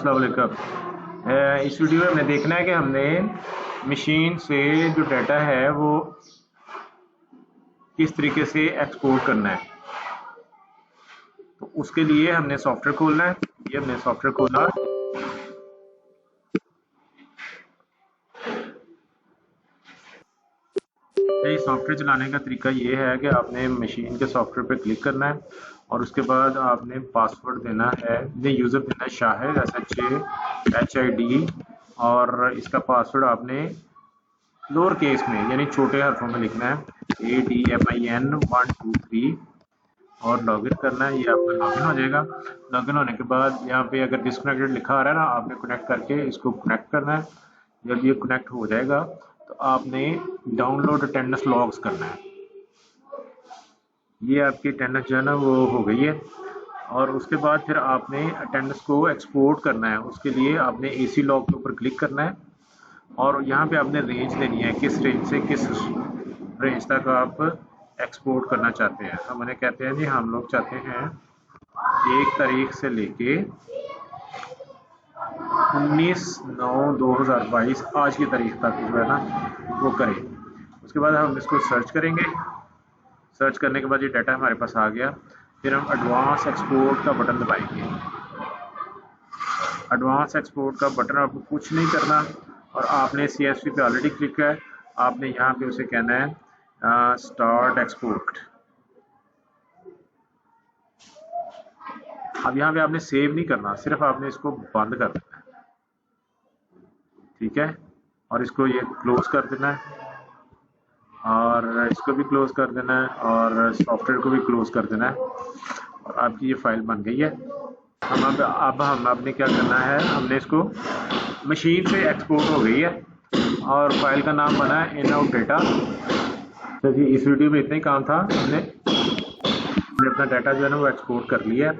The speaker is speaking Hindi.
अस्सलाम वालेकुम। इस वीडियो में हमने देखना है कि हमने मशीन से जो डाटा है वो किस तरीके से एक्सपोर्ट करना है। तो उसके लिए हमने सॉफ्टवेयर खोलना है। ये हमने सॉफ्टवेयर खोला। सॉफ्टवेयर चलाने का तरीका ये है कि आपने मशीन के सॉफ्टवेयर पे क्लिक करना है और उसके बाद आपने पासवर्ड देना है, यूज़र देना है शाहिद SHAHID और इसका पासवर्ड आपने लोअर केस में यानी छोटे हरफों में लिखना है ADMIN123 और लॉगिन करना है। ये आपका लॉगिन हो जाएगा। लॉगिन होने के बाद यहाँ पे अगर डिस्कनेक्टेड लिखा आ रहा है ना, आपने कनेक्ट करके इसको कनेक्ट करना है। जब ये कनेक्ट हो जाएगा तो आपने डाउनलोड अटेंडेंस लॉग्स करना है। ये आपकी अटेंडेंस जो है ना वो हो गई है और उसके बाद फिर आपने अटेंडेंस को एक्सपोर्ट करना है। उसके लिए आपने AC लॉग के ऊपर क्लिक करना है और यहाँ पे आपने रेंज देनी है, किस रेंज से किस रेंज तक आप एक्सपोर्ट करना चाहते हैं। हम उन्हें कहते हैं जी हम लोग चाहते हैं 1 तारीख से लेके 19/9/2022 आज की तारीख तक जो है ना वो करें। उसके बाद हम इसको सर्च करेंगे। सर्च करने के बाद ये डाटा हमारे पास आ गया। फिर हम एडवांस एक्सपोर्ट का बटन दबाएंगे। एडवांस एक्सपोर्ट का बटन आपको कुछ नहीं करना और आपने CSV पे ऑलरेडी क्लिक है। आपने यहाँ पे उसे कहना है स्टार्ट एक्सपोर्ट। अब यहाँ पे आपने सेव नहीं करना, सिर्फ आपने इसको बंद कर देना है, ठीक है। और इसको ये क्लोज कर देना है और इसको भी क्लोज कर देना है और सॉफ्टवेयर को भी क्लोज कर देना है और आपकी ये फाइल बन गई है। अब आपने क्या करना है, हमने इसको मशीन से एक्सपोर्ट हो गई है और फाइल का नाम बना है इन आउट डेटा। तो जी इस वीडियो में इतना ही काम था। हमने अपना डाटा जो है ना वो एक्सपोर्ट कर लिया है।